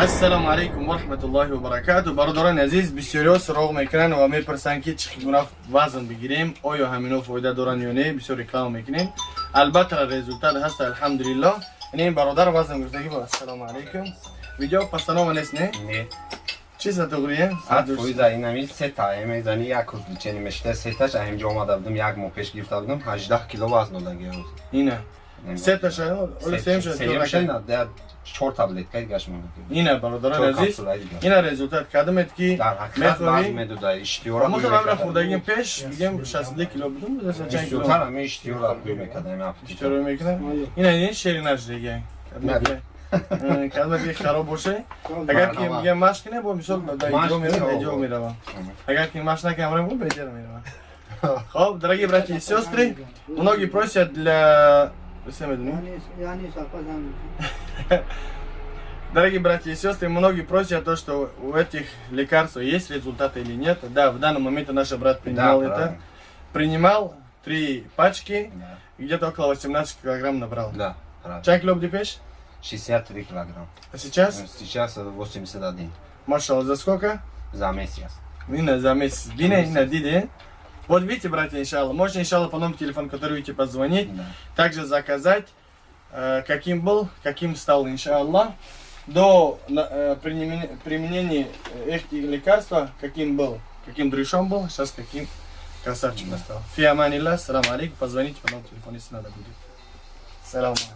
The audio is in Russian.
Ассаламу алейкум ва рахматуллахи ва баракату. Бародарон азиз, бисёриҳо суроғ мекунанд ва мепурсанд ки чӣ гуна вазн бигирем, оё ҳамино фоида доранд ё не, бисёр реклама мекунем. Албатта результат ҳаст, алҳамдулиллоҳ. Ин бародар вазн гуфтаги ба ассаламу алейкум. Видео постанова нест, не? Не. Чиста туғрие? Фоиза инами сета, мезани як рӯз личени мешта сеташ ҳамҷо омада будам, як моҳ пеш гирифта будам, 18 кило вазн додаги рӯз. Ина. Сета шаҳр, ола сем шаҳр, да 4 таблетка дигаш монад. Ина бародарон азиз, ина результат кадамет ки дар ҳақиқат вазн медода, иштиёра мо ҳамра хурдагим пеш, бигем 62 кило будам, даса чанд кило. Бисёртар ҳамин иштиёра мекардам, иштиёра мекардам. Ина ин шери наждега. Кадамет ки хароб боше, агар ки мегем машқ кине, бо мисол ба иҷро меравам, иҷро меравам. Агар ки машқ накамрам, бо беҷар меравам. Хоб, дорогие братья и сестры, многие просят для... Дорогие братья и сестры, многие просят то, что у этих лекарств есть результаты или нет. Да, в данный момент наш брат принимал это. Принимал 3 пачки, где-то около 18 килограмм набрал. Да, правильно. Чай кило пеш? 63 килограмм. А сейчас? Сейчас 81. Машалла, за сколько? За месяц. Именно за месяц. Дина, Диди. Вот видите, братья, иншалла, можно, иншалла, по номеру телефона, который видите, позвонить, да. Также заказать, каким был, каким стал, иншалла, до применения этих лекарств, каким был, каким дрыщом был, сейчас каким красавчиком стал. Фи аманилла, салам алейкум, позвоните по номеру телефона, если надо будет. Салам алейкум.